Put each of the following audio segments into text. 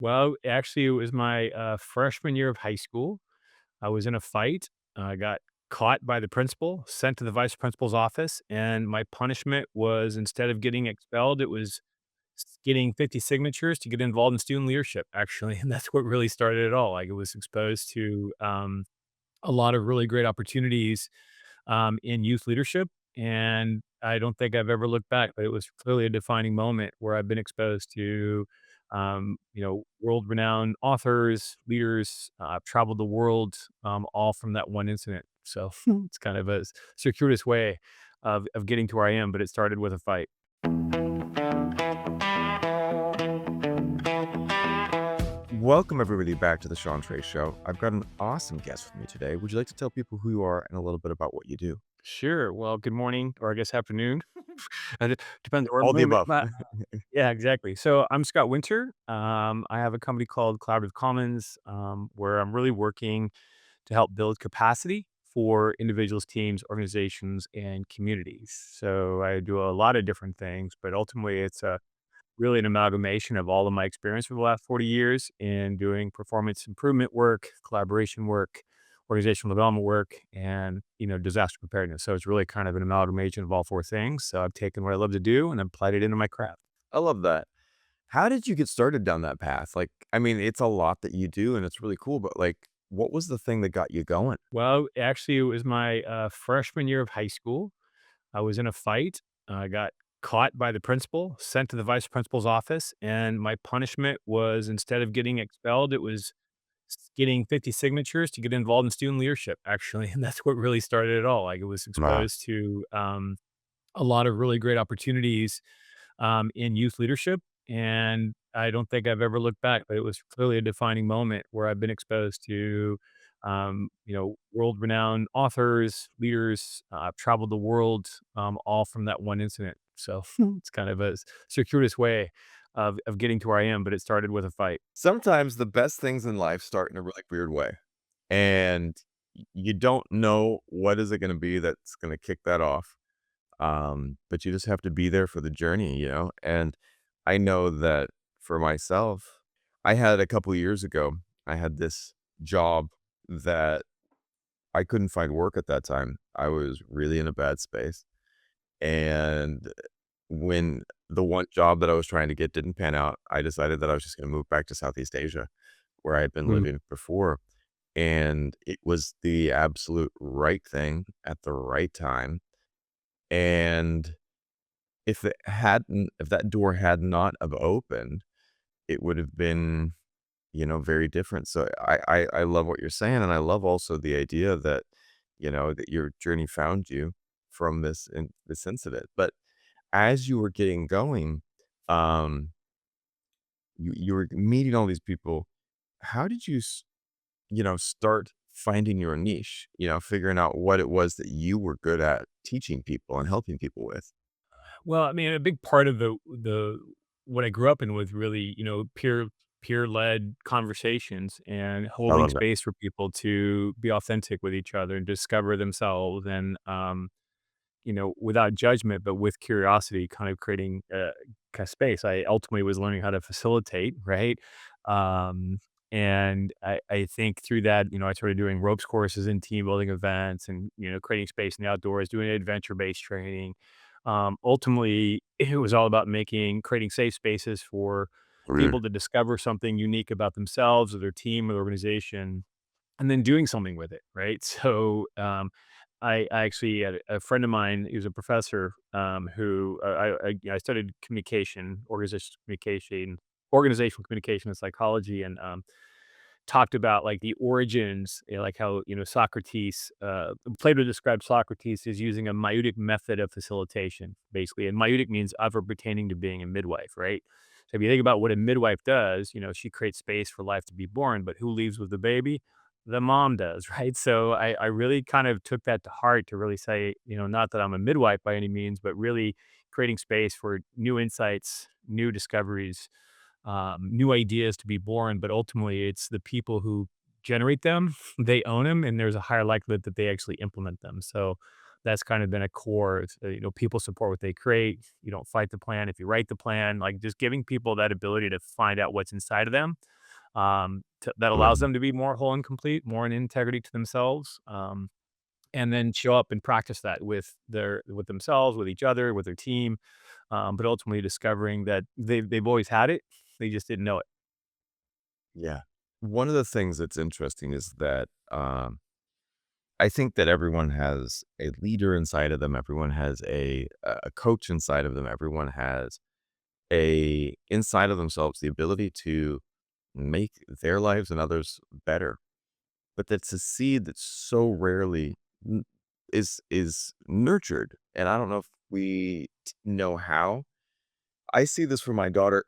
Well, actually, it was my freshman year of high school. I was in a fight. I got caught by the principal, sent to the vice principal's office, and my punishment was instead of getting expelled, it was getting 50 signatures to get involved in student leadership, actually. And that's what really started it all. Like, it was exposed to a lot of really great opportunities in youth leadership. And I don't think I've ever looked back, but it was clearly a defining moment where I've been exposed to, world renowned authors, leaders. I've traveled the world, all from that one incident. So it's kind of a circuitous way of getting to where I am, but it started with a fight. Welcome, everybody, back to the Sean Trey Show. I've got an awesome guest with me today. Would you like to tell people who you are and a little bit about what you do? Sure. Well, good morning, or I guess afternoon. And it depends where All the we're above. yeah, exactly. So I'm Scott Winter. I have a company called Collaborative Commons, where I'm really working to help build capacity for individuals, teams, organizations, and communities. So I do a lot of different things, but ultimately it's really an amalgamation of all of my experience for the last 40 years in doing performance improvement work, collaboration work, organizational development work, and disaster preparedness. So it's really kind of an amalgamation of all four things. So I've taken what I love to do and applied it into my craft. I love that. How did you get started down that path? Like, I mean, it's a lot that you do and it's really cool, but like, what was the thing that got you going? Well, actually, it was my freshman year of high school. I was in a fight. I got caught by the principal, sent to the vice principal's office, and my punishment was instead of getting expelled, it was getting 50 signatures to get involved in student leadership, actually. And that's what really started it all. Like, it was Nah. exposed to a lot of really great opportunities in youth leadership. And I don't think I've ever looked back, but it was clearly a defining moment where I've been exposed to, world renowned authors, leaders. I've traveled the world, all from that one incident. So it's kind of a circuitous way of getting to where I am, but it started with a fight. Sometimes the best things in life start in a really weird way. And you don't know what is it going to be that's going to kick that off. But you just have to be there for the journey. And I know that for myself, I had a couple years ago, I had this job that I couldn't find work at that time. I was really in a bad space. And when the one job that I was trying to get didn't pan out, I decided that I was just going to move back to Southeast Asia where I had been Mm. living before. And it was the absolute right thing at the right time. And if that door had not have opened, it would have been, very different. So I love what you're saying, and I love also the idea that, that your journey found you from this incident. But as you were getting going, um, you were meeting all these people. How did you start finding your niche, figuring out what it was that you were good at teaching people and helping people with? Well, I mean, a big part of the what I grew up in was really, peer-led conversations and I holding love that. space for people to be authentic with each other and discover themselves and, without judgment, but with curiosity, kind of creating a space. I ultimately was learning how to facilitate, right? Um, and I think through that, I started doing ropes courses and team building events and, creating space in the outdoors, doing adventure-based training. Ultimately, it was all about creating safe spaces for Mm. people to discover something unique about themselves or their team or their organization and then doing something with it, right? So, I actually had a friend of mine, he was a professor, who I studied organizational communication and psychology, and talked about like the origins, like how Socrates, Plato described Socrates as using a maieutic method of facilitation, basically, and maieutic means ever pertaining to being a midwife, right? So if you think about what a midwife does, she creates space for life to be born, but who leaves with the baby? The mom does, right? So I really kind of took that to heart to really say, not that I'm a midwife by any means, but really creating space for new insights, new discoveries, new ideas to be born. But ultimately, it's the people who generate them, they own them, and there's a higher likelihood that they actually implement them. So that's kind of been a core, people support what they create. You don't fight the plan if you write the plan, like just giving people that ability to find out what's inside of them, that allows Right. them to be more whole and complete, more in integrity to themselves. And then show up and practice that with themselves, with each other, with their team, but ultimately discovering that they've always had it, they just didn't know it. Yeah. One of the things that's interesting is that, I think that everyone has a leader inside of them, everyone has a coach inside of them, everyone has a inside of themselves the ability to make their lives and others better. But that's a seed that's so rarely n is nurtured, and I don't know if we know how. I see this for my daughter,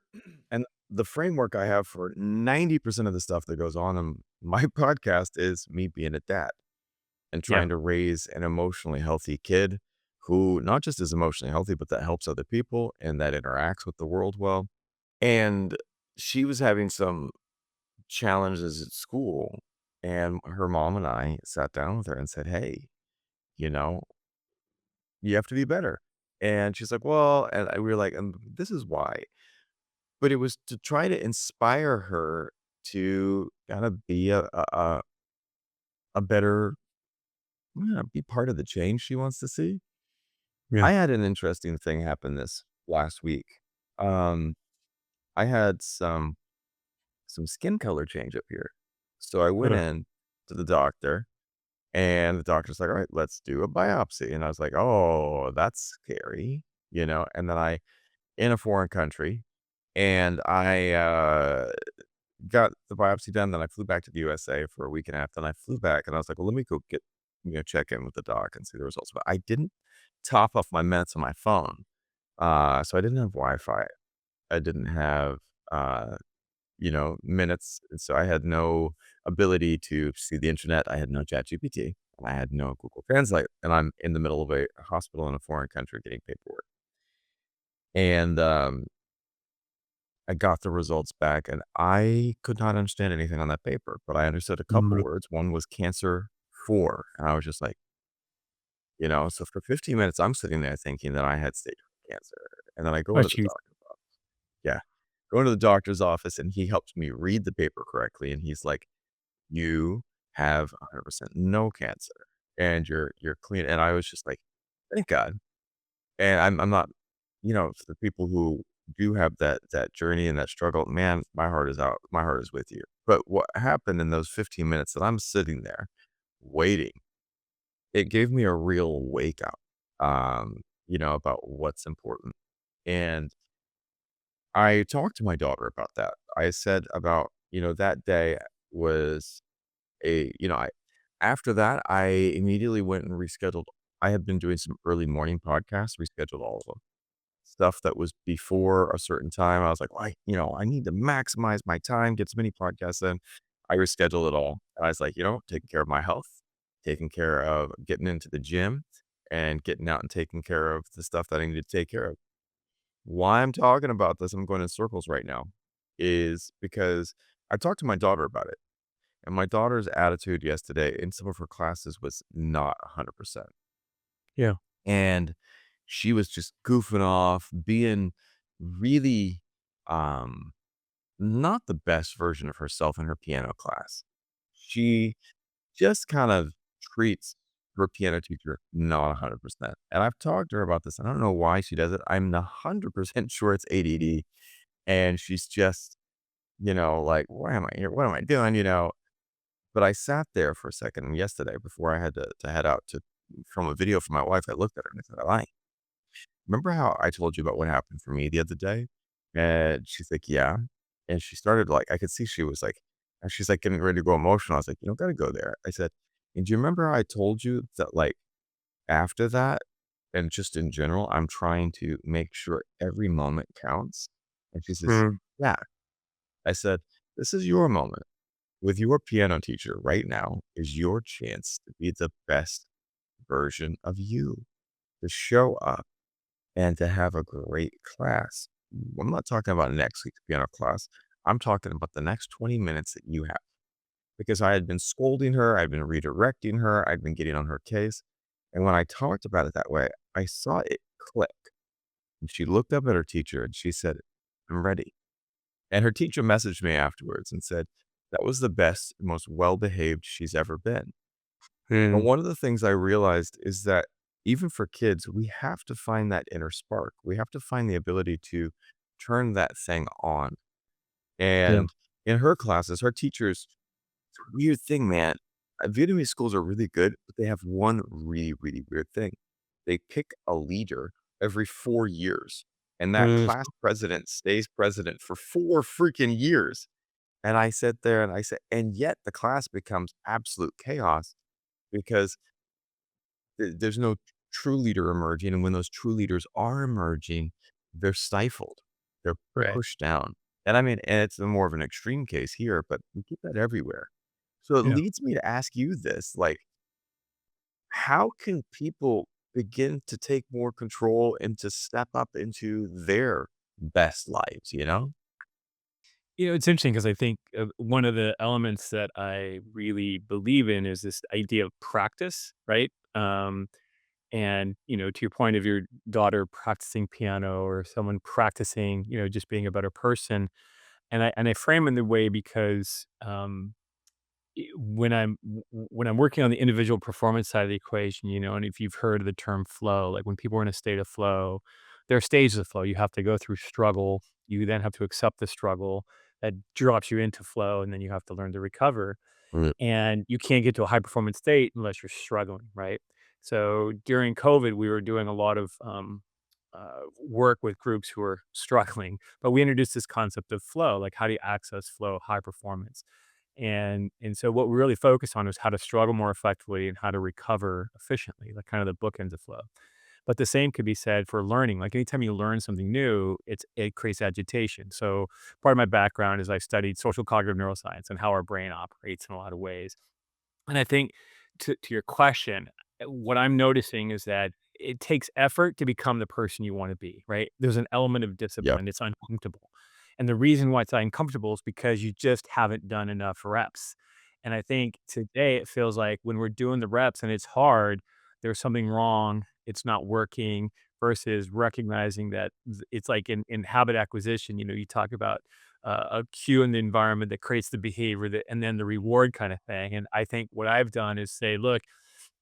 and the framework I have for 90% of the stuff that goes on in my podcast is me being a dad and Yeah. trying to raise an emotionally healthy kid who not just is emotionally healthy, but that helps other people and that interacts with the world well. And she was having some challenges at school, and her mom and I sat down with her and said, "Hey, you know, you have to be better." And she's like, "Well," and we were like, "This is why." But it was to try to inspire her to kinda be a better be part of the change she wants to see. Yeah. I had an interesting thing happen this last week. Um, I had some skin color change up here. So I went Ugh. in to the doctor, and the doctor's like, "All right, let's do a biopsy." And I was like, "Oh, that's scary," And then I in a foreign country, and I got the biopsy done, then I flew back to the USA for a week and a half, then I flew back, and I was like, "Well, let me go get check in with the doc and see the results," but I didn't top off my meds on my phone, so I didn't have Wi-Fi, I didn't have, uh, minutes, and so I had no ability to see the internet, I had no ChatGPT, and I had no Google Translate, and I'm in the middle of a hospital in a foreign country getting paperwork, and, I got the results back, and I could not understand anything on that paper, but I understood a couple Mhm. words. One was cancer 4, and I was just like, so for 15 minutes, I'm sitting there thinking that I had stage 4 cancer, and then I go Oh, into the jeez. doctor's office. Yeah. Go into the doctor's office, and he helps me read the paper correctly, and he's like, "You have 100% no cancer, and you're clean," and I was just like, "Thank God." And I'm not for the people who do have that journey and that struggle, man, my heart is out. My heart is with you. But what happened in those 15 minutes that I'm sitting there waiting, it gave me a real wake up, about what's important. And I talked to my daughter about that. I said about, that day was I after that, I immediately went and rescheduled. I had been doing some early morning podcasts, rescheduled all of them. Stuff that was before a certain time, I was like, "Well, I need to maximize my time, get as many podcasts in." I rescheduled it all. And I was like, taking care of my health, taking care of getting into the gym, and getting out and taking care of the stuff that I need to take care of. Why I'm talking about this, I'm going in circles right now, is because I talked to my daughter about it, and my daughter's attitude yesterday in some of her classes was not 100%. Yeah. And she was just goofing off, being really, um, not the best version of herself in her piano class. She just kind of treats her piano teacher not 100%. And I've talked to her about this. I don't know why she does it. I'm 100% sure it's ADD. And she's just, like, why am I here? What am I doing? But I sat there for a second yesterday before I had to head out to film a video for my wife. I looked at her and I said, I remember how I told you about what happened for me the other day? And she's like, "Yeah." And she started like I could see she was like and she's like getting ready to go emotional. I was like, "You don't gotta go there." I said, "And do you remember how I told you that like after that, and just in general, I'm trying to make sure every moment counts?" And she says, Mhm. "Yeah." I said, "This is your moment with your piano teacher right now is your chance to be the best version of you, to show up and to have a great class. I'm not talking about next week's piano class. I'm talking about the next 20 minutes that you have. Because I had been scolding her, I'd been redirecting her, I'd been getting on her case. And when I talked about it that way, I saw it click. And she looked up at her teacher and she said, "I'm ready." And her teacher messaged me afterwards and said, "That was the best, most well-behaved she's ever been." And Mm, one of the things I realized is that even for kids, we have to find that inner spark. We have to find the ability to turn that thing on. yeah, And in her classes, her teachers, it's a weird thing, man. Vietnamese schools are really good, but they have one really, really weird thing. They pick a leader every 4 years, and that mm, class president stays president for 4 freaking years. And I sit there and I said, and yet the class becomes absolute chaos because there's no true leader emerging, and when those true leaders are emerging, they're stifled. They're right, pushed down. And I mean, and it's a more of an extreme case here, but we get that everywhere. So it yeah. leads me to ask you this, like, how can people begin to take more control and to step up into their best lives, you know? It's interesting because I think, one of the elements that I really believe in is this idea of practice, right? And, to your point of your daughter practicing piano or someone practicing, just being a better person, and I frame in the way because, when I'm working on the individual performance side of the equation, and if you've heard of the term flow, like when people are in a state of flow, there are stages of flow. You have to go through struggle. You then have to accept the struggle that drops you into flow, and then you have to learn to recover. Mm, And you can't get to a high performance state unless you're struggling, right? So during COVID, we were doing a lot of work with groups who are struggling, but we introduced this concept of flow, like how do you access flow, high performance? And so what we really focus on is how to struggle more effectively and how to recover efficiently, like kind of the bookends of flow. But the same could be said for learning. Like anytime you learn something new, it creates agitation. So part of my background is I studied social cognitive neuroscience and how our brain operates in a lot of ways. And I think to your question, what I'm noticing is that it takes effort to become the person you wanna be, right? There's an element of yep. discipline, it's uncomfortable. And the reason why it's uncomfortable is because you just haven't done enough reps. And I think today it feels like when we're doing the reps and it's hard, there's something wrong, it's not working, versus recognizing that it's like in habit acquisition, you talk about a cue in the environment that creates the behavior that, and then the reward kind of thing. And I think what I've done is say, look,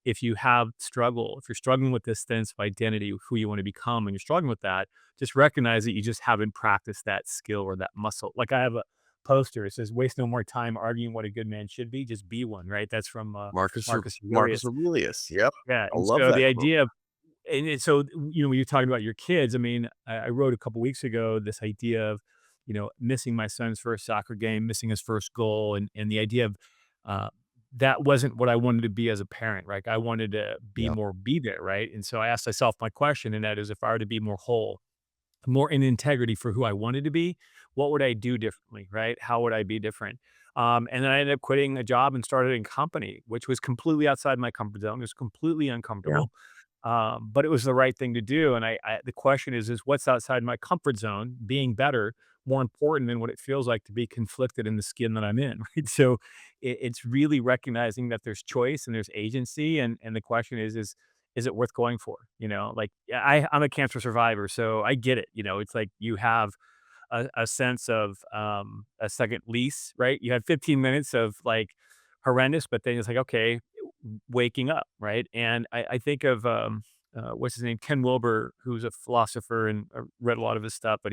if you're struggling with this sense of identity, of who you want to become, and you're struggling with that, just recognize that you just haven't practiced that skill or that muscle. Like I have a poster, it says, waste no more time arguing what a good man should be, just be one, right? That's from Marcus Marcus Aurelius. Aurelius. Yep. Yeah. I And love so that the quote. idea of and so, when you're talking about your kids, I mean, I wrote a couple weeks ago this idea of, missing my son's first soccer game, missing his first goal, and the idea of uh, that wasn't what I wanted to be as a parent, right? I wanted to Yep. be there, right? And so I asked myself my question, and that is, if I were to be more whole, more in integrity for who I wanted to be, what would I do differently, right? How would I be different? And then I ended up quitting a job and started a company, which was completely outside my comfort zone. It was completely Yeah. uncomfortable, but it was the right thing to do. And the question is what's outside my comfort zone being better, more important than what it feels like to be conflicted in the skin that I'm in, right? So it's really recognizing that there's choice and there's agency, and the question is it worth going for? Like yeah, I'm a cancer survivor, so I get it. It's like you have a sense of a second lease, right? You had 15 minutes of like horrendous, but then it's like, okay, waking up, right? And I think of what's his name, Ken Wilber, who's a philosopher, and I read a lot of his stuff, but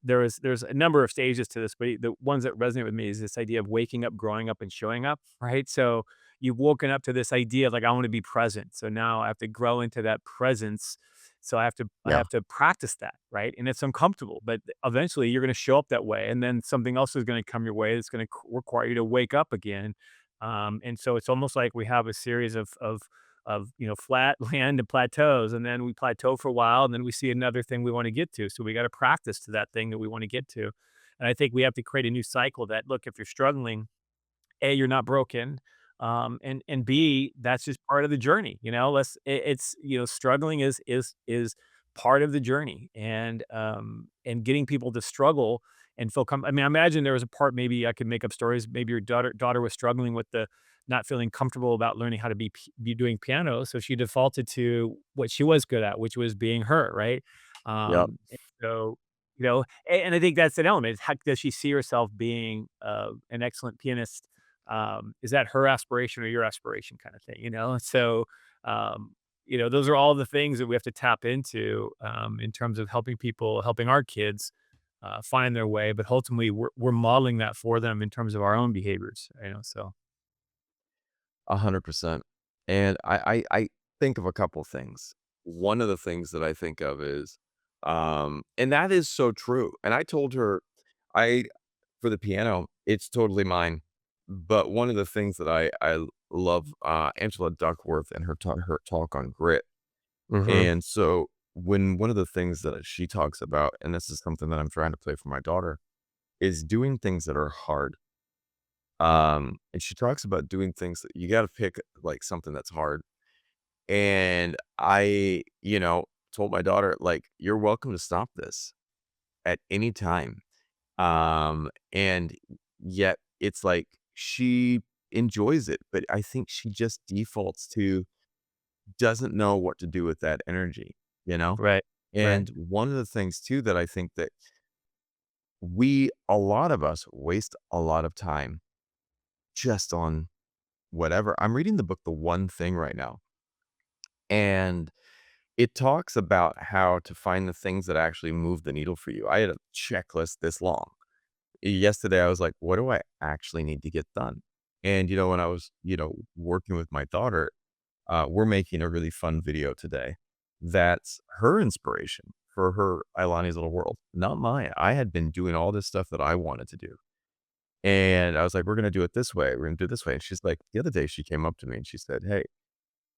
there's a number of stages to this, but the ones that resonate with me is this idea of waking up, growing up, and showing up, right? So you've woken up to this idea of like I want to be present. So now I have to grow into that presence. So I Yeah. have to practice that, right? And it's uncomfortable, but eventually you're going to show up that way, and then something else is going to come your way that's going to require you to wake up again. And so it's almost like we have a series of flat land and plateaus, and then we plateau for a while, and then we see another thing we want to get to, so we got to practice to that thing that we want to get to. And I think we have to create a new cycle that, look, if you're struggling, a, you're not broken, and B, that's just part of the journey. It's struggling is part of the journey, and getting people to struggle and feel I mean, I imagine there was a part, maybe I could make up stories. Maybe your daughter was struggling with the not feeling comfortable about learning how to be doing piano, so she defaulted to what she was good at, which was being her, right? Yep. And so, and I think that's an element. How does she see herself being, an excellent pianist? Is that her aspiration or your aspiration kind of thing, you know? So, those are all the things that we have to tap into, in terms of helping people, helping our kids, find their way, but ultimately we're modeling that for them in terms of our own behaviors, so 100%. And I think of a couple things. One of the things that I think of is, and that is so true. And I told her, I for the piano, it's totally mine. But one of the things that I love, Angela Duckworth and her talk on grit. Mhm. And so when one of the things that she talks about, and this is something that I'm trying to play for my daughter, is doing things that are hard. And she talks about doing things that you gotta pick, like, something that's hard. And I, told my daughter, like, "You're welcome to stop this at any time." And yet it's like she enjoys it, but I think she just defaults to doesn't know what to do with that energy, you know? Right. Right. And one of the things too that I think that a lot of us waste a lot of time just on whatever. I'm reading the book The One Thing right now, and it talks about how to find the things that actually move the needle for you. I had a checklist this long. Yesterday, I was like, "What do I actually need to get done?" And, when I was, working with my daughter, we're making a really fun video today that's her inspiration for her Ailani's Little World, not mine. I had been doing all this stuff that I wanted to do. And I was like, "We're gonna do it this way. We're gonna do it this way." And she's like the other day, she came up to me and she said, "Hey,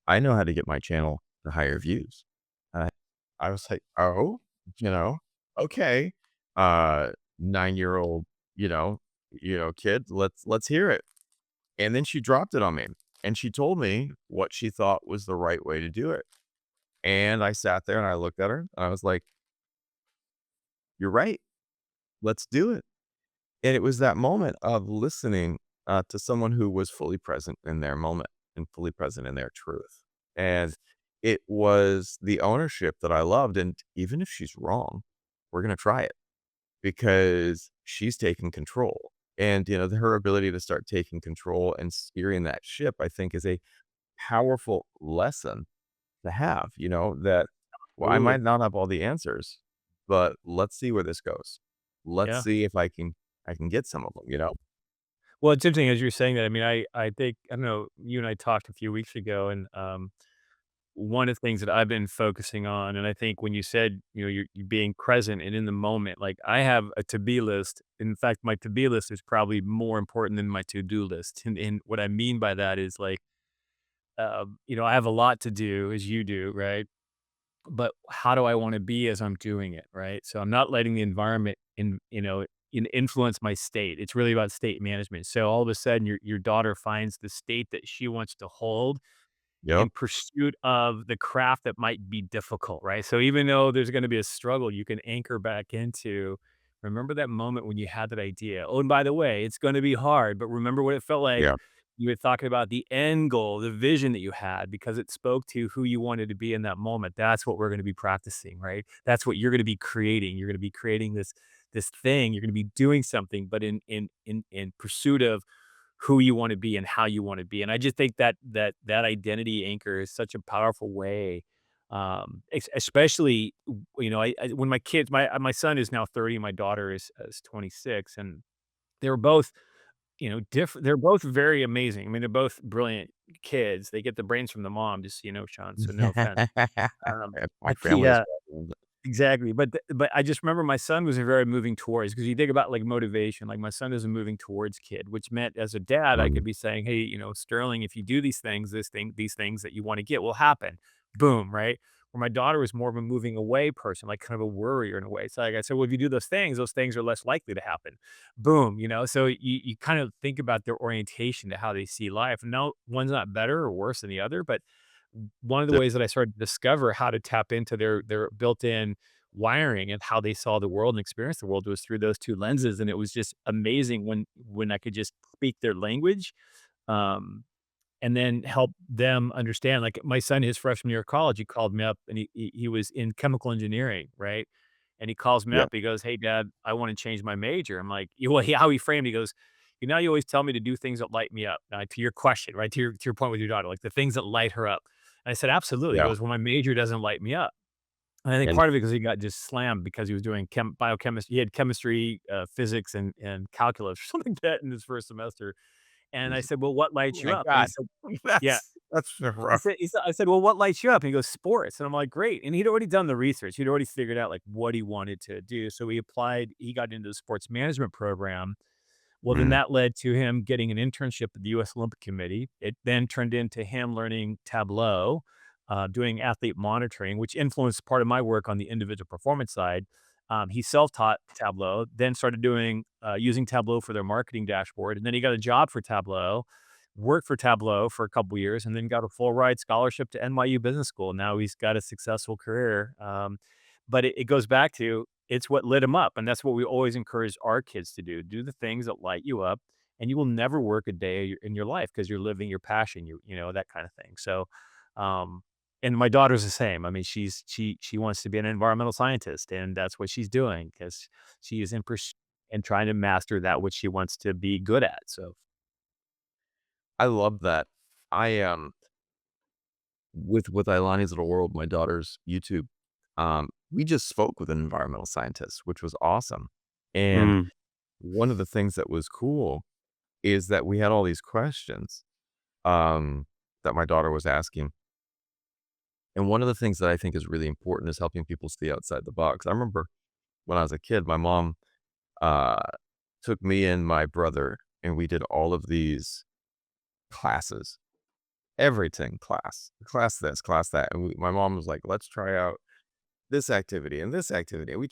I know how to get my channel to higher views." And I was like, "Oh, you know, okay, 9-year-old, kid, let's hear it." And then she dropped it on me, and she told me what she thought was the right way to do it. And I sat there and I looked at her and I was like, "You're right. Let's do it." And it was that moment of listening, to someone who was fully present in their moment and fully present in their truth. And it was the ownership that I loved, and even if she's wrong, we're gonna try it because she's taking control. And, her ability to start taking control and steering that ship, I think, is a powerful lesson to have, that, well, I Absolutely. might not have all the answers, but let's see where this goes. Let's Yeah. see if I can get some of them, you know? Well, it's interesting as you're saying that. I mean, I think, I don't know, you and I talked a few weeks ago, and, one of the things that I've been focusing on, and I think when you said, you're being present and in the moment, like, I have a to-be list. In fact, my to-be list is probably more important than my to-do list, and what I mean by that is, like, I have a lot to do as you do, right? But how do I wanna be as I'm doing it, right? So I'm not letting the environment influence my state. It's really about state management. So all of a sudden, your daughter finds the state that she wants to hold in Yep. pursuit of the craft that might be difficult, right? So even though there's gonna be a struggle, you can anchor back into, remember that moment when you had that idea. Oh, and by the way, it's gonna be hard, but remember what it felt like. Yeah. You were talking about the end goal, the vision that you had, because it spoke to who you wanted to be in that moment. That's what we're gonna be practicing, right? That's what you're gonna be creating. You're gonna be creating this thing. You're gonna be doing something, but in pursuit of who you wanna be and how you wanna be, and I just think that identity anchor is such a powerful way, especially, I when my kids, my son is now 30, my daughter is 26, and they were both, they're both very amazing. I mean, they're both brilliant kids. They get the brains from the mom, just so you know, Sean, so no offense. My But family as well. exactly, but I just remember my son was a very moving towards, because you think about, like, motivation, like, my son is a moving towards kid, which meant as a dad, I could Mhm. be saying, "Hey, Sterling, if you do these things, these things that you wanna get will happen." Boom, right? Where my daughter was more of a moving away person, like, kind of a worrier in a way. So, like, I said, "Well, if you do those things are less likely to happen." Boom, so you kind of think about their orientation to how they see life. No one's not better or worse than the other, but one of the D ways that I started to discover how to tap into their built-in wiring and how they saw the world and experienced the world was through those 2 lenses, and it was just amazing when I could just speak their language, um, and then help them understand. Like my son, his freshman year of college, he called me up and he was in chemical engineering, right? And he calls me Yeah. up. He goes, "Hey, Dad, I want to change my major." I'm like, well, how he framed, he goes, "You know, you always tell me to do things that light me up." Now, to your question, right? To your point with your daughter, like the things that light her up. And I said, "Absolutely." He Yeah. goes, "Well, my major doesn't light me up." And I think And part of it because he got just slammed because he was doing biochemistry. He had chemistry, physics, and calculus or something like that in his first semester. And I said, "Well, what oh lights you my up?" And he god. said, "Yeah." That's rough. I said, "Well, what lights you up?" And he goes, "Sports." And I'm like, "Great." And he'd already done the research. He'd already figured out like what he wanted to do. So he got into the sports management program. Well, then Mm. that led to him getting an internship at the US Olympic Committee. It then turned into him learning Tableau, doing athlete monitoring, which influenced part of my work on the individual performance side. He self-taught Tableau, then started doing using Tableau for their marketing dashboard, and then he got a job for Tableau, worked for Tableau for a couple years, and then got a full ride scholarship to NYU Business School. Now he's got a successful career. But it goes back to it's what lit him up, and that's what we always encourage our kids to do. Do the things that light you up, and you will never work a day in your life because 'cause you're living your passion, that kind of thing. So, um, and my daughter's the same. I mean, she wants to be an environmental scientist, and that's what she's doing because she is in pursuit and trying to master that which she wants to be good at. So, I love that. I, with Ailani's Little World, my daughter's YouTube, we just spoke with an environmental scientist, which was awesome. And mm, one of the things that was cool is that we had all these questions, um, that my daughter was asking. And one of the things that I think is really important is helping people see outside the box. I remember when I was a kid, my mom, uh, took me and my brother, and we did all of these classes, everything class this, class that. And my mom was like, let's try out this activity and this activity. And we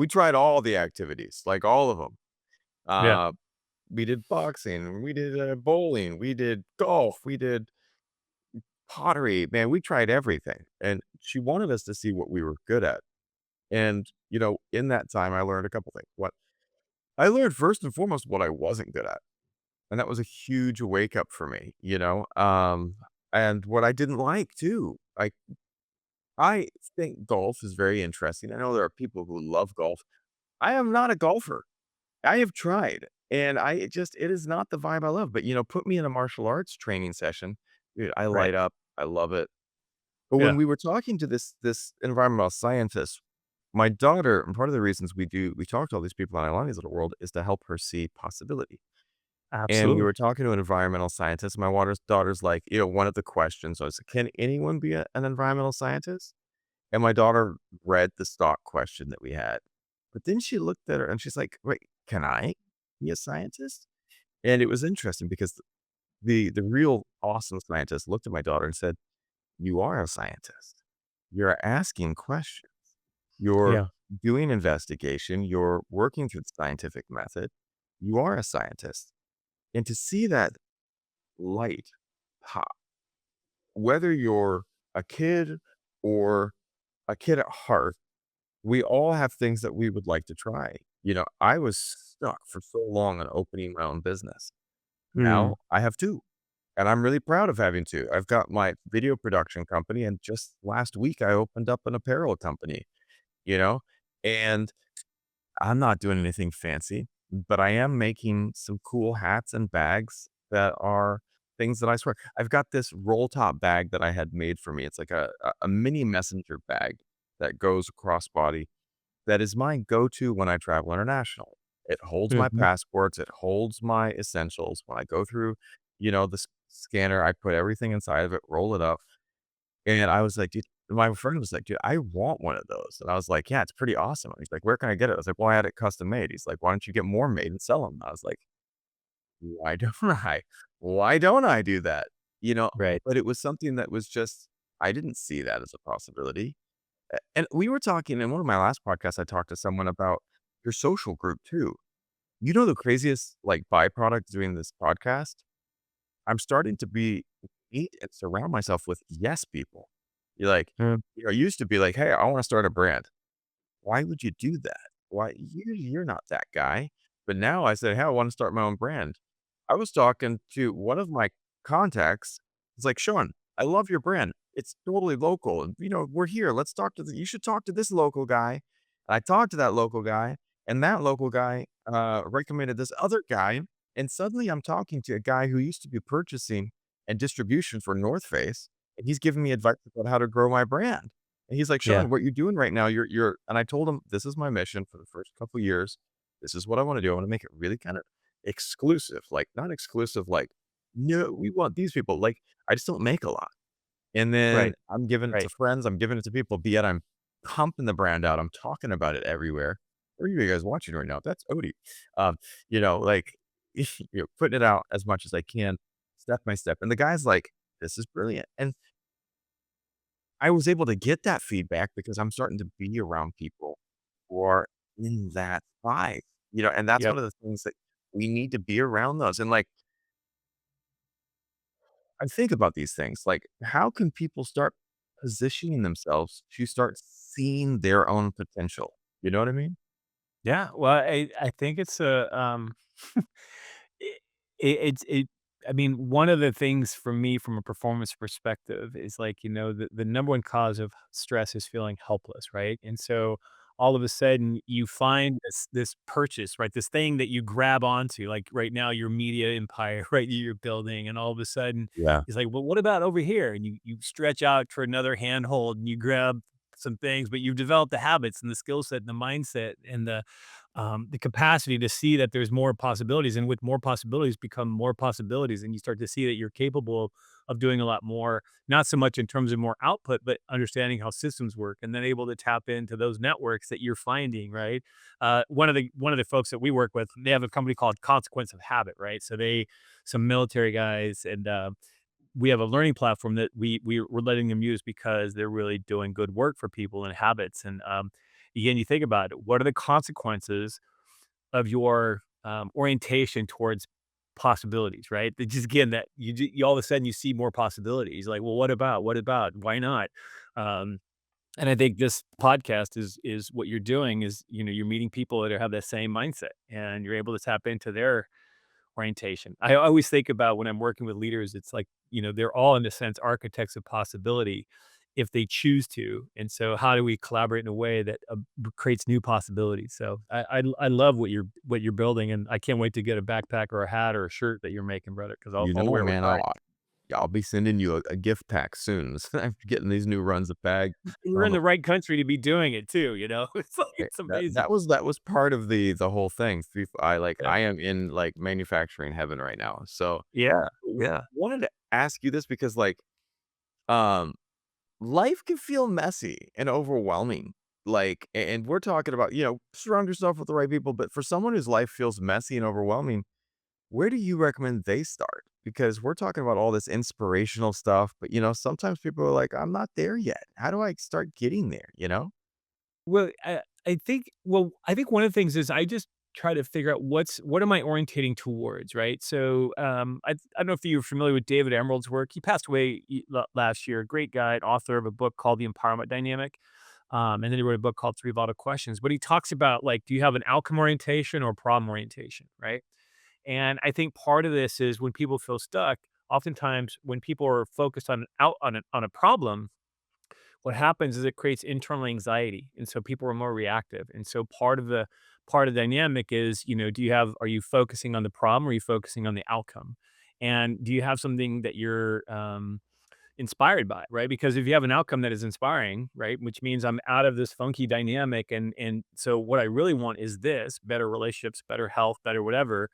tried all the activities, like all of them. yeah, Uh, we did boxing, we did bowling, we did golf, we did pottery. Man, we tried everything. And she wanted us to see what we were good at. And, in that time, I learned a couple things. What I learned first and foremost what I wasn't good at. And that was a huge wake up for me. And what I didn't like too. I think golf is very interesting. I know there are people who love golf. I am not a golfer. I have tried, and it is not the vibe I love. But put me in a martial arts training session, dude, I right, light up. I love it. But when yeah, we were talking to this environmental scientist, my daughter, and part of the reasons we talk to all these people on Ilani's Little World is to help her see possibility. And we absolutely, were talking to an environmental scientist. My daughter's like, one of the questions was, can anyone be an environmental scientist? And my daughter read the stock question that we had. But then she looked at her and she's like, wait, can I be a scientist? And it was interesting because the real awesome scientist looked at my daughter and said, you are a scientist. You're asking questions. You're yeah, doing investigation. You're working through the scientific method. You are a scientist. And to see that light pop, whether you're a kid or a kid at heart, we all have things that we would like to try. I was stuck for so long on opening my own business. Now mm, I have two, and I'm really proud of having two. I've got my video production company, and just last week I opened up an apparel company, you know, and I'm not doing anything fancy, but I am making some cool hats and bags that are things that I swear. I've got this roll top bag that I had made for me. It's like a mini messenger bag that goes across body that is my go-to when I travel international. It holds my mhm, passports, it holds my essentials. When I go through, the scanner, I put everything inside of it, roll it up, and I was like, "Dude," my friend was like, "Dude, I want one of those." And I was like, "Yeah, it's pretty awesome." He's like, "Where can I get it?" I was like, "Well, I had it custom made." He's like, "Why don't you get more made and sell them?" I was like, "Why don't I? Why don't I do that?" You know, right, but it was something that was just I didn't see that as a possibility. And we were talking in one of my last podcasts, I talked to someone about your social group too. The craziest, like, byproduct doing this podcast? I'm starting to meet and surround myself with yes people. You're like, mm, I used to be like, "Hey, I wanna start a brand." Why would you do that? Why you're not that guy. But now I said, "Hey, I wanna start my own brand." I was talking to one of my contacts. It's like, "Sean, I love your brand. It's totally local. And, we're here. Let's talk to you should talk to this local guy." I talked to that local guy, and that local guy, recommended this other guy, and suddenly I'm talking to a guy who used to be purchasing and distribution for North Face, and he's giving me advice about how to grow my brand. And he's like, Yeah. "Sean, what you're doing right now, you're" and I told him, "This is my mission for the first couple years. This is what I wanna do. I wanna make it really kind of exclusive, like, not exclusive, like, no, we want these people, like, I just don't make a lot. And then Right. I'm giving it to Right. friends, I'm giving it to people, but yet I'm pumping the brand out, I'm talking about it everywhere. Where are you guys watching right now? That's Odie. Like, putting it out as much as I can, step by step, and the guy's like, "This is brilliant," and I was able to get that feedback because I'm starting to be around people who are in that vibe, and that's Yep. one of the things that we need to be around those, and, like, I think about these things, like, how can people start positioning themselves to start seeing their own potential? You know what I mean? Yeah, well, I think it's it it's I mean, one of the things for me from a performance perspective is like, the number one cause of stress is feeling helpless, right? And so all of a sudden you find this purchase, right? This thing that you grab onto, like right now, your media empire, right? You're building, and all of a sudden Yeah. it's like, well, what about over here? And you stretch out for another handhold and you grab some things, but you've developed the habits and the skill set and the mindset and the capacity to see that there's more possibilities, and with more possibilities become more possibilities, and you start to see that you're capable of doing a lot more, not so much in terms of more output, but understanding how systems work, and then able to tap into those networks that you're finding, right? One of the folks that we work with, they have a company called Consequence of Habit, right? So some military guys, and we have a learning platform that we're letting them use because they're really doing good work for people and habits. And again, you think about it, what are the consequences of your orientation towards possibilities, right? That just again that you all of a sudden you see more possibilities. Like, well, what about? What about? Why not? Um, and I think this podcast is what you're doing is, you're meeting people that have that same mindset, and you're able to tap into their orientation. I always think about when I'm working with leaders, it's like, they're all in a sense architects of possibility if they choose to. And so how do we collaborate in a way that creates new possibilities? So I love what you're building, and I can't wait to get a backpack or a hat or a shirt that you're making, brother, because I'll wear it with Man, pride. I'll be sending you a gift pack soon. I'm getting these new runs of bag. You're in Um, the right country to be doing it too, It's like eh, it's that amazing. that was part of the whole thing. Yeah. I am in, like, manufacturing heaven right now. So, Yeah. w Yeah. wanted to ask you this because, like, um life can feel messy and overwhelming. Like, and we're talking about, surround yourself with the right people. But for someone whose life feels messy and overwhelming, where do you recommend they start? Because we're talking about all this inspirational stuff, but sometimes people are like, I'm not there yet. How do I start getting there? Well, I think one of the things is I just try to figure out what am I orientating towards, right? So, I don't know if you're familiar with David Emerald's work. He passed away last year. Great guy, author of a book called The Empowerment Dynamic, and then he wrote a book called Three Vital Questions. But he talks about like, do you have an outcome orientation or problem orientation, right? And I think part of this is when people feel stuck. Oftentimes, when people are focused on a problem, what happens is it creates internal anxiety, and so people are more reactive. And so part of the dynamic is, are you focusing on the problem, or are you focusing on the outcome? And do you have something that you're inspired by, right? Because if you have an outcome that is inspiring, right, which means I'm out of this funky dynamic, and so what I really want is this better relationships, better health, better whatever.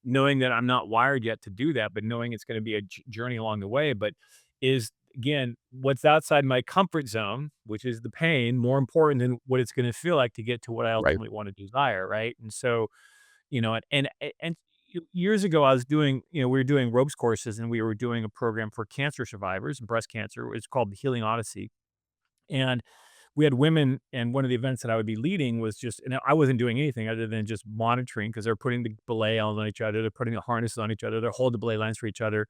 Knowing that I'm not wired yet to do that, but knowing it's going to be a journey along the way. But is again, what's outside my comfort zone, which is the pain, more important than what it's going to feel like to get to what I Right. ultimately want to desire, right? And so, years ago, I was doing, we were doing ropes courses, and we were doing a program for cancer survivors, breast cancer. It's called the Healing Odyssey. And we had women, and one of the events that I would be leading was just, and I wasn't doing anything other than just monitoring because they're putting the belay on each other, they're putting the harnesses on each other, they're holding the belay lines for each other.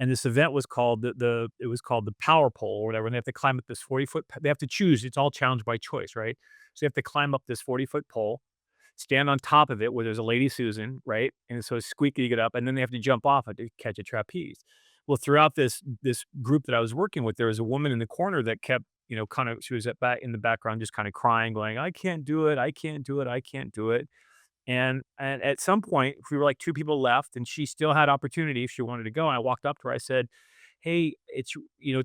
And this event was called it was called the power pole or whatever. And they have to climb up this 40-foot, they have to choose. It's all challenged by choice, right? So you have to climb up this 40-foot pole, stand on top of it where there's a Lady Susan, right? And so it's squeaky to get up, and then they have to jump off it to catch a trapeze. Well, throughout this group that I was working with, there was a woman in the corner that kept, kind of she was at back in the background just kind of crying, going, "I can't do it. I can't do it. I can't do it." And at some point, we were like 2 people left, and she still had opportunity if she wanted to go, and I walked up to her, I said, "Hey, it's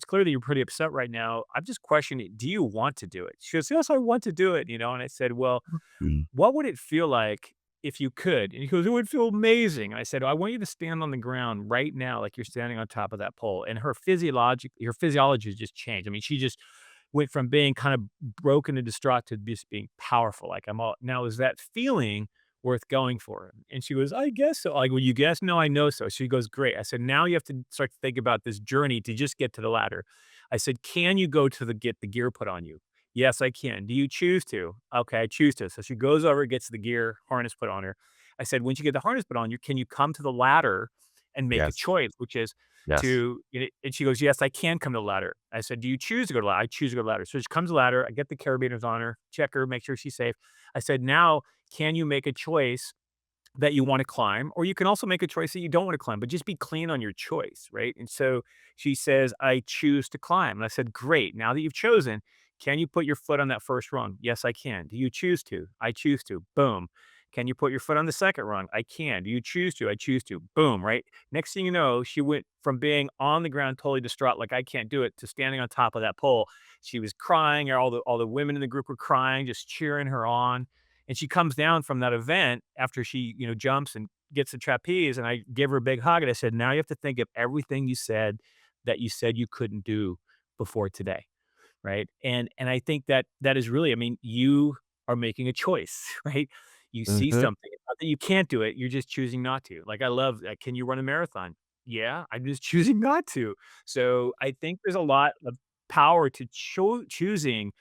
clear that you're pretty upset right now. I'm just questioning, do you want to do it?" She goes, "Yes, I want to do it," and I said, "Well, Mm. what would it feel like if you could?" And he goes, "It would feel amazing." And I said, "I want you to stand on the ground right now like you're standing on top of that pole." And her physiology just changed. I mean, she just went from being kind of broken and distraught to just being powerful. Like, I'm all now, is that feeling worth going for? And she goes, "I guess so." Like, "Well, you guess?" "No, I know so." She goes, "Great." I said, "Now you have to start to think about this journey to just get to the ladder." I said, "Can you go to the get the gear put on you?" "Yes, I can." "Do you choose to?" "Okay, I choose to." So she goes over, gets the gear harness put on her. I said, "Once you get the harness put on you, can you come to the ladder and make a Yes. choice?" Which is Yes. and she goes, "Yes, I can come to the ladder." I said, "Do you choose to go to the ladder?" "I choose to go to the ladder." So she comes to the ladder. I get the carabiners on her, check her, make sure she's safe. I said, "Now, can you make a choice that you wanna climb, or you can also make a choice that you don't wanna climb, but just be clean on your choice," right? And so she says, "I choose to climb." And I said, "Great. Now that you've chosen, can you put your foot on that first rung?" "Yes, I can." "Do you choose to?" "I choose to." Boom. "Can you put your foot on the second rung?" "I can." "Do you choose to?" "I choose to." Boom, right? Next thing you know, she went from being on the ground totally distraught, like, "I can't do it," to standing on top of that pole. She was crying, all the women in the group were crying, just cheering her on. And she comes down from that event after she, jumps and gets the trapeze, and I give her a big hug, and I said, "Now you have to think of everything you said you couldn't do before today." Right? And I think that that is really, I mean, you are making a choice, right? You see Mhm. something, it's not that you can't do it, you're just choosing not to. Like, I love, "Can you run a marathon?" "Yeah, I'm just choosing not to." So, I think there's a lot of power to choosing,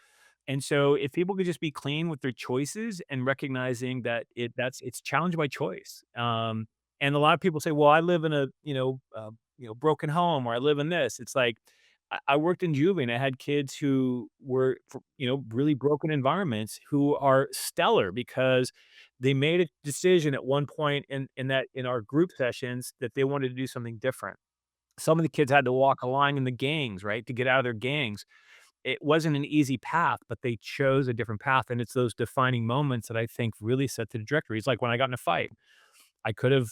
and so if people could just be clean with their choices and recognizing that it's challenge by choice. And a lot of people say, "Well, I live in a, broken home, or I live in this." It's like, I worked in juvie, and I had kids who were, really broken environments, who are stellar because they made a decision at one point in our group sessions that they wanted to do something different. Some of the kids had to walk a line in the gangs, right, to get out of their gangs. It wasn't an easy path, but they chose a different path, and it's those defining moments that I think really set the trajectory. It's like when I got in a fight, I could have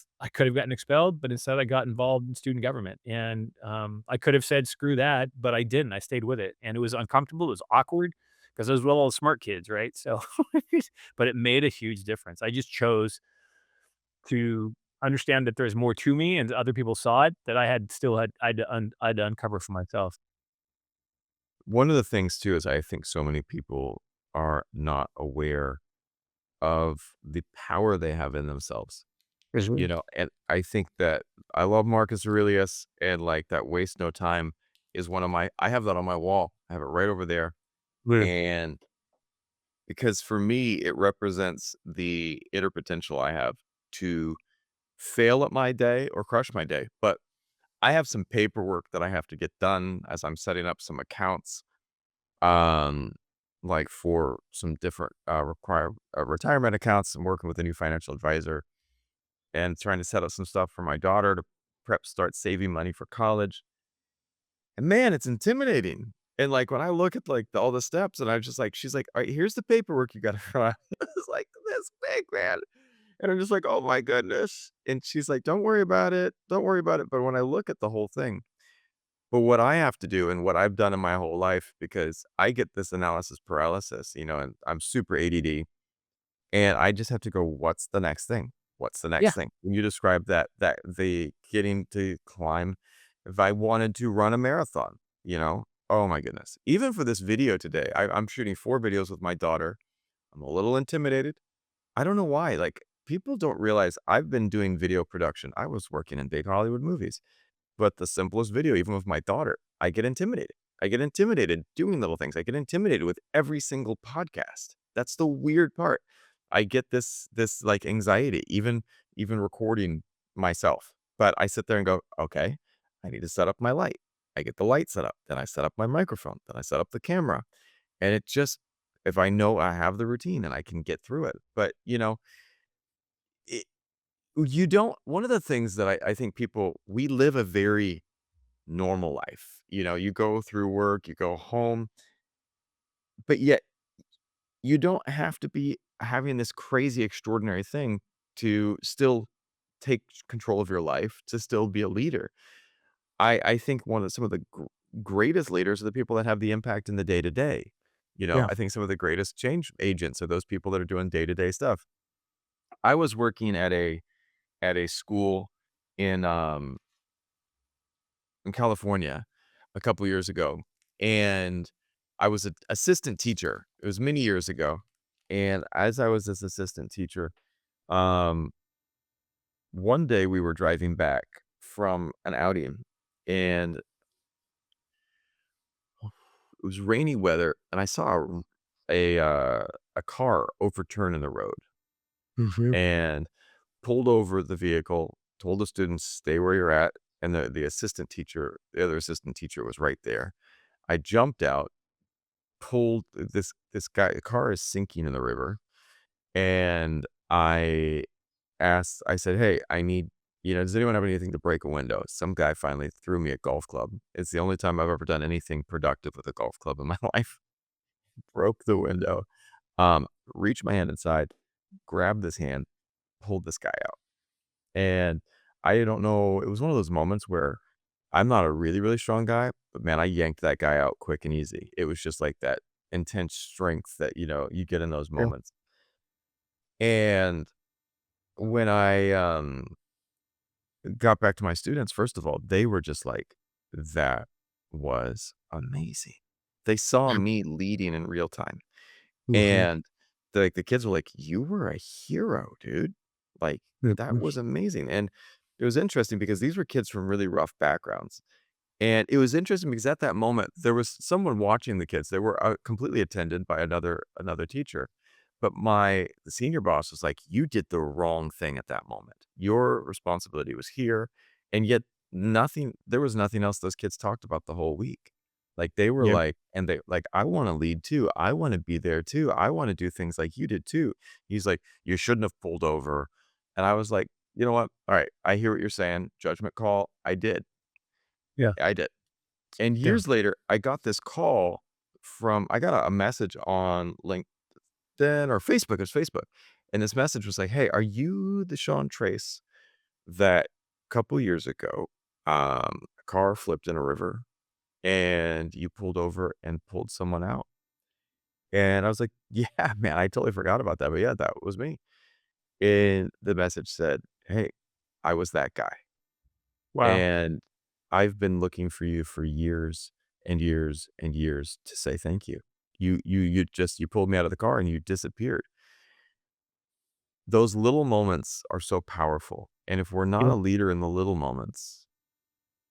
gotten expelled, but instead I got involved in student government, and, I could have said, "Screw that," but I didn't. I stayed with it, and it was uncomfortable, it was awkward because I was with all the smart kids, right? So, but it made a huge difference. I just chose to understand that there's more to me, and other people saw it that I had to uncover for myself. One of the things too is I think so many people are not aware of the power they have in themselves, Mhm. and I think that I love Marcus Aurelius, and, like, that "waste no time" is one of my I have that on my wall. I have it right over there, Yeah. and because for me, it represents the inner potential I have to fail at my day or crush my day, but I have some paperwork that I have to get done as I'm setting up some accounts, um, like, for some different, retirement accounts. I'm working with a new financial advisor and trying to set up some stuff for my daughter to prep start saving money for college, and man, it's intimidating, and, like, when I look at, like, all the steps and I'm just like she's like, "Alright, here's the paperwork you gotta fill out." It's like this big, man, and I'm just like, "Oh my goodness," and she's like, "Don't worry about it, don't worry about it," but when I look at the whole thing, but what I have to do and what I've done in my whole life, because I get this analysis paralysis, and I'm super ADD, and I just have to go, "What's the next thing? What's the Yeah. next thing?" When you describe that the getting to climb, if I wanted to run a marathon, oh my goodness. Even for this video today, I'm shooting 4 videos with my daughter. I'm a little intimidated. I don't know why, like, people don't realize I've been doing video production. I was working in big Hollywood movies. But the simplest video, even with my daughter, I get intimidated. I get intimidated doing little things. I get intimidated with every single podcast. That's the weird part. I get this like anxiety, even recording myself. But I sit there and go, okay, I need to set up my light. I get the light set up. Then I set up my microphone. Then I set up the camera. And if I know I have the routine and I can get through it. But, it you don't one of the things that I think people we live a very normal life. You go through work, you go home, but yet you don't have to be having this crazy extraordinary thing to still take control of your life, to still be a leader. I think some of the greatest leaders are the people that have the impact in the day to day. Yeah. I think some of the greatest change agents are those people that are doing day to day stuff. I was working at a school in in California a couple years ago, and I was an assistant teacher. It was many years ago, and as I was this assistant teacher, um, one day we were driving back from an outing, and it was rainy weather, and I saw a car overturn in the road, Mhm. and pulled over the vehicle, told the students, "Stay where you're at," and the other assistant teacher was right there. I jumped out, pulled this guy the car is sinking in the river, and I said, "Hey, I need does anyone have anything to break a window?" Some guy finally threw me a golf club. It's the only time I've ever done anything productive with a golf club in my life. Broke the window, reached my hand inside, grabbed this hand, pulled this guy out, and I don't know, it was one of those moments where I'm not a really, really strong guy, but man, I yanked that guy out quick and easy. It was just like that intense strength that, you get in those Yeah. moments. And when I got back to my students, first of all, they were just like, that was amazing. They saw me leading in real time. Mhm. And the kids were like, "You were a hero, dude. Like, Yep. that was amazing." And it was interesting because these were kids from really rough backgrounds. And it was interesting because at that moment, there was someone watching the kids. They were, completely attended by another teacher. But the senior boss was like, "You did the wrong thing at that moment. Your responsibility was here." And yet there was nothing else those kids talked about the whole week. Like, they were Yep. like and they like, "I wanna lead too. I wanna be there too. I wanna do things like you did too." He's like, "You shouldn't have pulled over." And I was like, "You know what? Alright, I hear what you're saying. Judgment call. I did. Yeah. I did." And Yeah. years later, I got a message on LinkedIn or Facebook, it was Facebook, and this message was like, "Hey, are you the Sean Trace that a couple years ago, a car flipped in a river and you pulled over and pulled someone out?" And I was like, "Yeah, man, I totally forgot about that, but yeah, that was me." And the message said, "Hey, I was that guy." Wow. And I've been looking for you for years and years and years to say thank you. You pulled me out of the car and you disappeared. Those little moments are so powerful. And if we're not a Yep. leader in the little moments,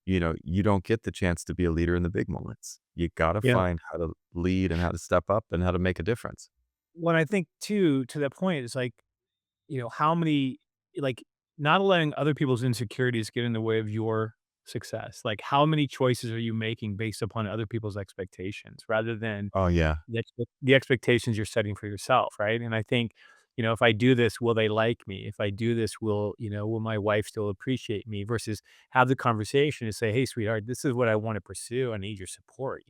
you don't get the chance to be a leader in the big moments. You gotta Yeah. find how to lead and how to step up and how to make a difference. When I think too, to that point, it's like, how many like, not allowing other people's insecurities get in the way of your success. Like, how many choices are you making based upon other people's expectations rather than Oh, yeah. the expectations you're setting for yourself, right? And I think, if I do this, will they like me? If I do this, will my wife still appreciate me? Versus have the conversation and say, "Hey, sweetheart, this is what I want to pursue. I need your support,"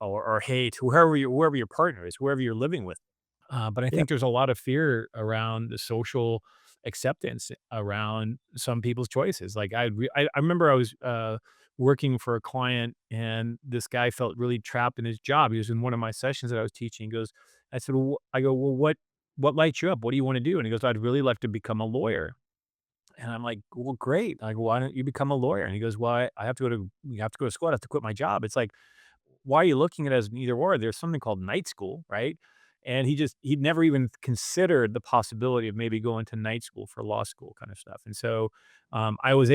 or hey, to whoever your partner is, whoever you're living with. But I Yep. think there's a lot of fear around the social acceptance around some people's choices. Like I remember I was working for a client, and this guy felt really trapped in his job. He was in one of my sessions that I was teaching. He goes, I said, well, I go, well, what lights you up? What do you want to do? And he goes, I'd really like to become a lawyer. And I'm like, well, great. Like, why don't you become a lawyer? And he goes, well, I have to go to you have to go to school. I have to quit my job. It's like, why are you looking at it as an either or? There's something called night school, right? And he'd never even considered the possibility of maybe going to night school for law school kind of stuff. And so I was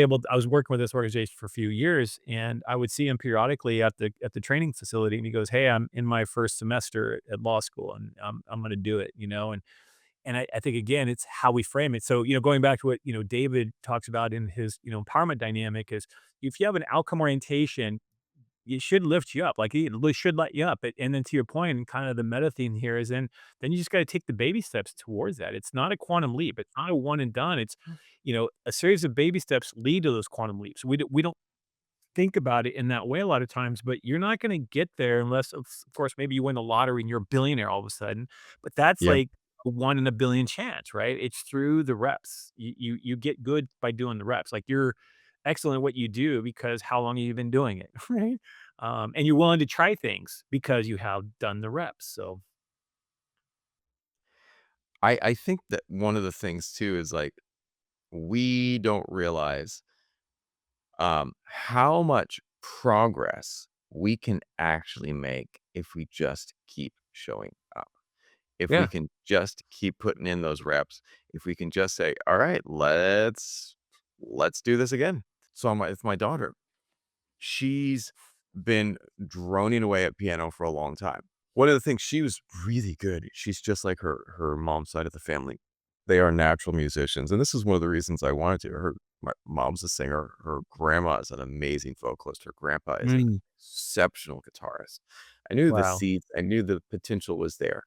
working with this organization for a few years, and I would see him periodically at the training facility, and he goes, "Hey, I'm in my first semester at law school, and I'm going to do it," and I think again, it's how we frame it. So, going back to what, David talks about in his, empowerment dynamic is if you have an outcome orientation, it should lift you up, like, it should let you up, and then to your point, and kind of the meta theme here is then you just gotta take the baby steps towards that. It's not a quantum leap, it's not a one and done, it's, a series of baby steps lead to those quantum leaps. We don't think about it in that way a lot of times, but you're not gonna get there unless, of course, maybe you win the lottery and you're a billionaire all of a sudden, but that's Yeah. like a 1 in a billion chance, right? It's through the reps. You get good by doing the reps. Like, you're excellent at what you do because how long have you been doing it, right? And you're willing to try things because you have done the reps, so I think that one of the things too is, like, we don't realize, how much progress we can actually make if we just keep showing up. If we yeah. can just keep putting in those reps, if we can just say, "All right, let's do this again." So my daughter, she's been droning away at piano for a long time. One of the things she was really good, she's just like her mom's side of the family. They are natural musicians, and this is one of the reasons I wanted to. My mom's a singer, her grandma is an amazing vocalist, her grandpa is an Mm, exceptional guitarist. I knew the wow. seeds, I knew the potential was there,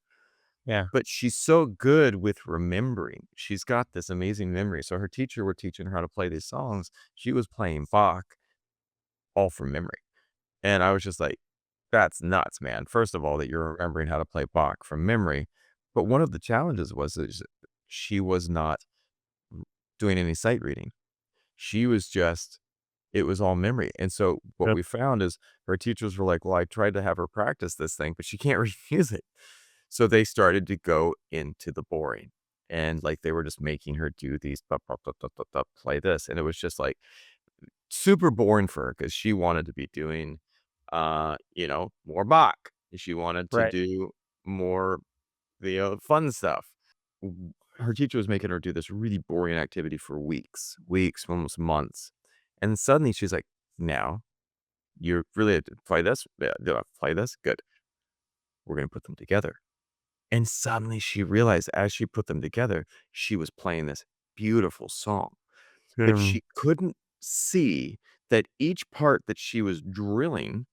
Yeah. but she's so good with remembering. She's got this amazing memory. So her teacher were teaching her how to play these songs. She was playing Bach all from memory. And I was just like, "That's nuts, man." First of all, that you're remembering how to play Bach from memory, but one of the challenges was is she was not doing any sight reading. She was just it was all memory, and so what Yep. we found is her teachers were like, "Well, I tried to have her practice this thing, but she can't refuse it." So they started to go into the boring, and, like, they were just making her do these "bup, bup, bup, bup, bup, bup," play this, and it was just, like, super boring for her because she wanted to be doing, more Bach. She wanted to Right. do more, fun stuff. Her teacher was making her do this really boring activity for weeks, almost months. And suddenly she's like, "Now, you're really play this? Yeah, do I play this? Good. We're going to put them together." And suddenly she realized as she put them together, she was playing this beautiful song, but Um, she couldn't see that each part that she was drilling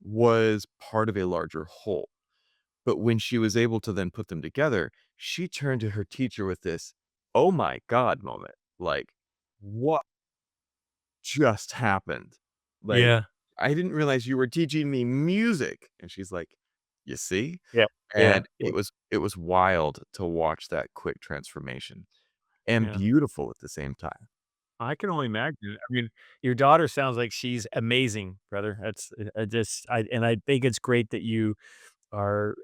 was part of a larger whole. But when she was able to then put them together, she turned to her teacher with this, "Oh my god" moment. Like, "What just happened?" Like, yeah. "I didn't realize you were teaching me music." And she's like, "You see?" Yeah. Yeah. And Yeah. it was wild to watch that quick transformation and Yeah. beautiful at the same time. I can only imagine. I mean, your daughter sounds like she's amazing, brother. That's I think it's great that you are,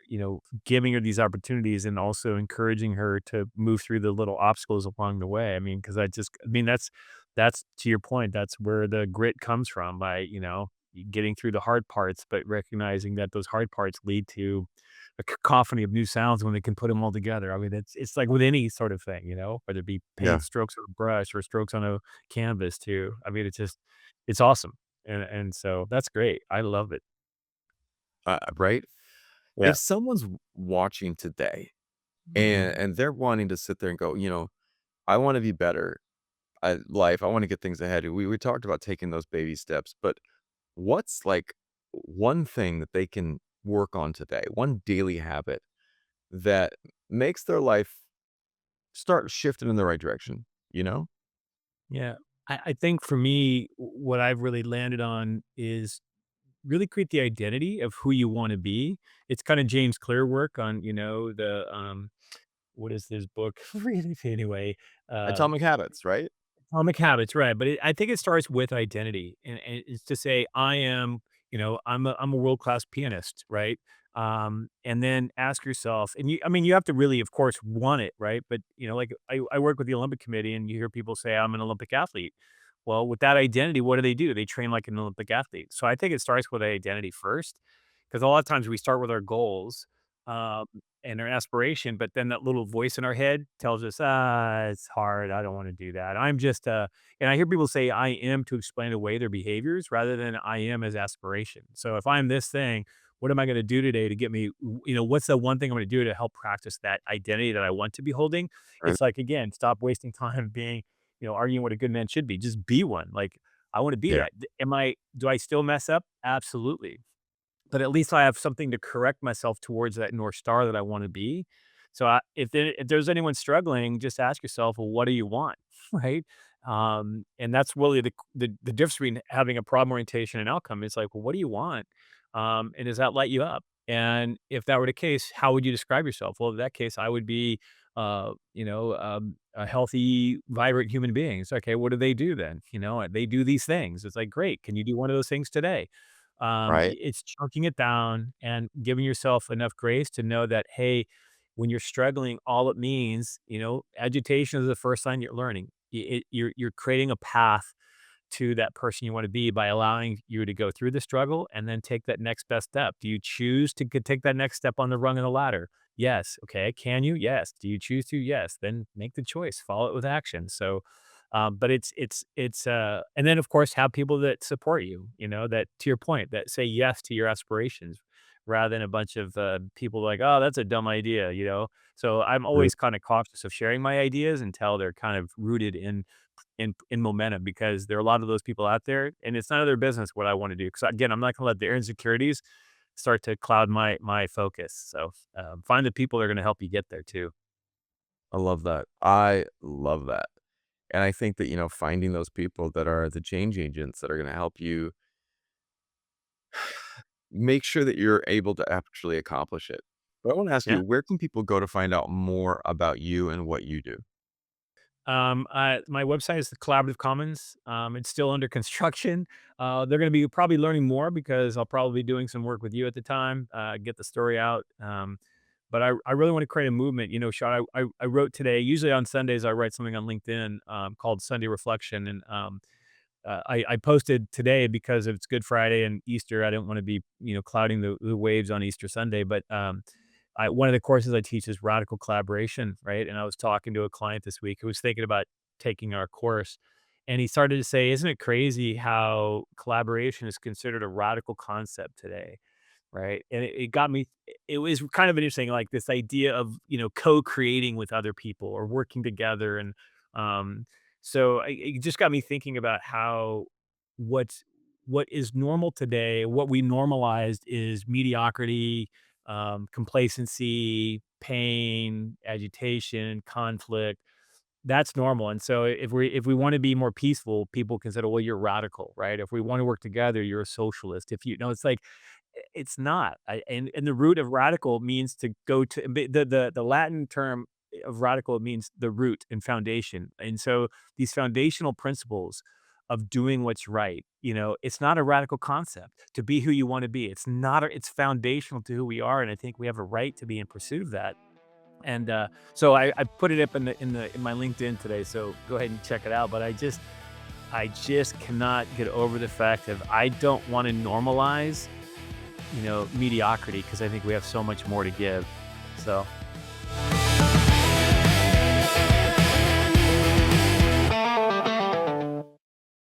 giving her these opportunities and also encouraging her to move through the little obstacles along the way. I mean, because I mean, that's to your point. That's where the grit comes from by, getting through the hard parts, but recognizing that those hard parts lead to a cacophony of new sounds when they can put them all together. I mean, it's like with any sort of thing, whether it be Yeah, paint strokes on a brush or strokes on a canvas too. I mean, it's awesome. And so that's great. I love it. right? Yeah. If someone's watching today Mhm. and they're wanting to sit there and go, "I wanna be better at life, I wanna get things ahead." We talked about taking those baby steps, but what's, like, one thing that they can work on today, one daily habit that makes their life start shifting in the right direction, you know? Yeah. I think for me, what I've really landed on is really create the identity of who you want to be. It's kind of James Clear work on, what is this book? Really, anyway, uh, Atomic Habits, right? Atomic Habits, right, but I think it starts with identity, and it's to say, "I am," I'm a world-class pianist, right? And then ask yourself and I mean, you have to really, of course, want it, right? But, like, I work with the Olympic Committee, and you hear people say, "I'm an Olympic athlete." Well, with that identity, what do? They train like an Olympic athlete. So I think it starts with identity first, because a lot of times we start with our goals, um, and our aspiration, but then that little voice in our head tells us, it's hard. I don't want to do that. I'm just and I hear people say I am to explain away their behaviors rather than I am as aspiration. So if I'm this thing, what am I going to do today to get me, what's the one thing I'm going to do to help practice that identity that I want to be holding? Right. It's like, again, stop wasting time being, arguing what a good man should be. Just be one. Like, I want to be Yeah. that. Do I still mess up? Absolutely. But at least I have something to correct myself towards that North Star that I wanna be. So, if there's anyone struggling, just ask yourself, "Well, what do you want?" Right? And that's really the difference between having a problem orientation and outcome is like, "Well, what do you want? And does that light you up?" And if that were the case, how would you describe yourself? Well, in that case, I would be, a healthy, vibrant human being. It's okay, what do they do then? They do these things. It's like, "Great, can you do one of those things today?" Right. It's chunking it down and giving yourself enough grace to know that, hey, when you're struggling, all it means, agitation is the first sign you're learning. You're creating a path to that person you want to be by allowing you to go through the struggle and then take that next best step. Do you choose to take that next step on the rung of the ladder? Yes. Okay. Can you? Yes. Do you choose to? Yes. Then make the choice. Follow it with action. So, but and then of course have people that support you. That to your point, that say yes to your aspirations, rather than a bunch of people like, oh, that's a dumb idea. So I'm True. always kind of cautious of sharing my ideas until they're kind of rooted in momentum, because there are a lot of those people out there, and it's none of their business what I want to do. Because again, I'm not going to let their insecurities start to cloud my focus. So find the people that are going to help you get there too. I love that. I love that. And I think that, finding those people that are the change agents that are gonna help you make sure that you're able to actually accomplish it. But I wanna ask you, Yeah. where can people go to find out more about you and what you do? My website is the Collaborative Commons. It's still under construction. They're going to be probably learning more because I'll probably be doing some work with you at the time, get the story out. But I really want to create a movement. Sean, I wrote today. Usually on Sundays, I write something on LinkedIn called Sunday Reflection, and I posted today because it's Good Friday and Easter. I didn't want to be clouding the waves on Easter Sunday, but one of the courses I teach is radical collaboration, right? And I was talking to a client this week who was thinking about taking our course, and he started to say, "Isn't it crazy how collaboration is considered a radical concept today?" Right? And it got me. It was kind of interesting, like this idea of co-creating with other people or working together, and um, so it just got me thinking about how what's what is normal today, what we normalized is mediocrity, complacency, pain, agitation, conflict. That's normal. And so if we want to be more peaceful, people consider, well, you're radical, right? If we want to work together, you're a socialist. If you know, it's like it's not. And the root of radical means to go to the Latin term of radical means the root and foundation. And so these foundational principles of doing what's right, it's not a radical concept to be who you want to be. It's not, it's foundational to who we are. And I think we have a right to be in pursuit of that. And so I put it up in my LinkedIn today. So go ahead and check it out. But I just cannot get over the fact that I don't want to normalize mediocrity, because I think we have so much more to give. So